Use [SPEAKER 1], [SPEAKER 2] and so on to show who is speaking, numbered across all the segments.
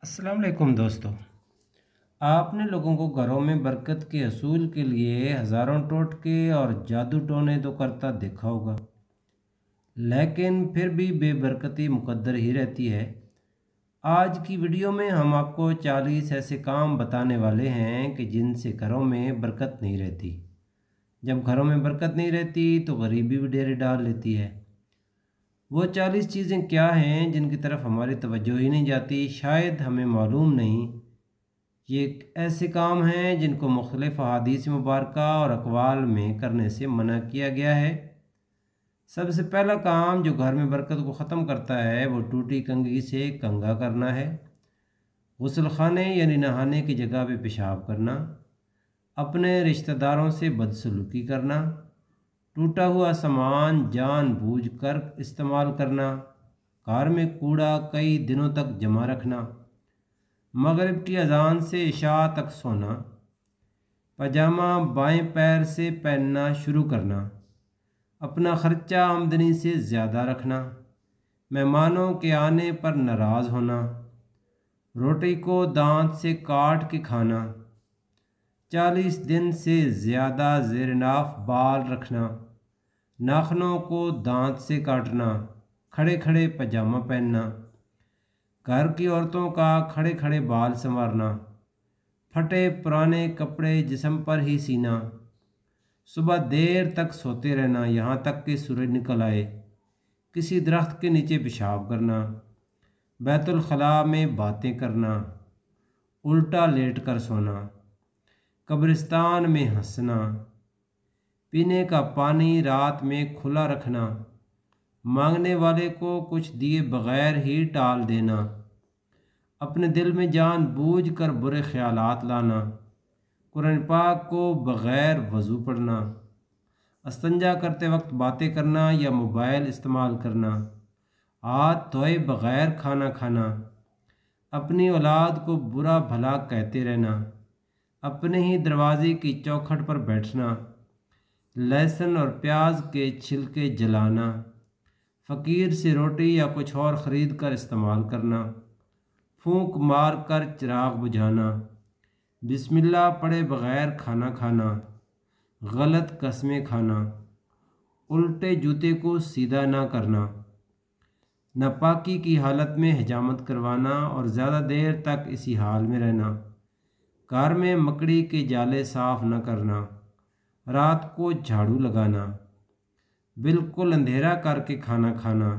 [SPEAKER 1] अस्सलाम वालेकुम दोस्तों। आपने लोगों को घरों में बरकत के असूल के लिए हज़ारों टोटके और जादू टोने तो करता देखा होगा, लेकिन फिर भी बेबरकती मुकद्दर ही रहती है। आज की वीडियो में हम आपको 40 ऐसे काम बताने वाले हैं कि जिनसे घरों में बरकत नहीं रहती। जब घरों में बरकत नहीं रहती तो गरीबी भी डेरे डाल लेती है। वो 40 चीज़ें क्या हैं जिनकी तरफ हमारी तवज्जो ही नहीं जाती, शायद हमें मालूम नहीं। ये ऐसे काम हैं जिनको मुख्तलिफ़ अहादीस मुबारका और अक़वाल में करने से मना किया गया है। सबसे पहला काम जो घर में बरकत को ख़त्म करता है वो टूटी कंघी से कंघा करना है। गुस्ल खाने यानी नहाने की जगह पे पेशाब करना, अपने रिश्तेदारों से बदसलूकी करना, टूटा हुआ सामान जानबूझकर इस्तेमाल करना, कार में कूड़ा कई दिनों तक जमा रखना, मगरिब की अजान से इशा तक सोना, पजामा बाएं पैर से पहनना शुरू करना, अपना खर्चा आमदनी से ज़्यादा रखना, मेहमानों के आने पर नाराज़ होना, रोटी को दांत से काट के खाना, 40 दिन से ज़्यादा ज़ेर नाफ बाल रखना, नाखनों को दांत से काटना, खड़े खड़े पजामा पहनना, घर की औरतों का खड़े खड़े बाल संवारना, फटे पुराने कपड़े जिस्म पर ही सीना, सुबह देर तक सोते रहना यहाँ तक कि सूरज निकल आए, किसी दरख्त के नीचे पेशाब करना, बैतुल खला में बातें करना, उल्टा लेट कर सोना, कब्रिस्तान में हंसना, पीने का पानी रात में खुला रखना, मांगने वाले को कुछ दिए बगैर ही टाल देना, अपने दिल में जानबूझकर बुरे ख्यालात लाना, कुरान पाक को बग़ैर वज़ू पढ़ना, इस्तंजा करते वक्त बातें करना या मोबाइल इस्तेमाल करना, हाथ धोए बग़ैर खाना खाना, अपनी औलाद को बुरा भला कहते रहना, अपने ही दरवाजे की चौखट पर बैठना, लहसुन और प्याज के छिलके जलाना, फ़कीर से रोटी या कुछ और ख़रीद कर इस्तेमाल करना, फूंक मार कर चिराग बुझाना, बिस्मिल्लाह पढ़े बग़ैर खाना खाना, गलत कस्में खाना, उल्टे जूते को सीधा ना करना, नापाकी की हालत में हिजामत करवाना और ज़्यादा देर तक इसी हाल में रहना, कार में मकड़ी के जाले साफ़ न करना, रात को झाड़ू लगाना, बिल्कुल अंधेरा करके खाना खाना,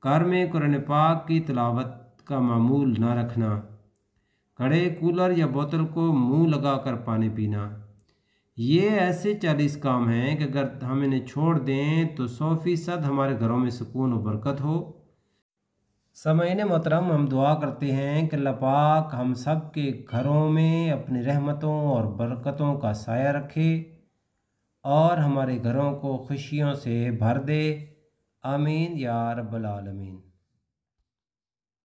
[SPEAKER 1] कार में कुरान पाक की तिलावत का मामूल ना रखना, घड़े कूलर या बोतल को मुंह लगाकर पानी पीना। ये ऐसे 40 काम हैं कि अगर हम इन्हें छोड़ दें तो 100% हमारे घरों में सुकून और बरकत हो। सामईन मोहतरम, हम दुआ करते हैं कि अल्लाह पाक हम सब के घरों में अपनी रहमतों और बरकतों का साया रखे और हमारे घरों को खुशियों से भर दे। आमीन या रब्बल आलमीन।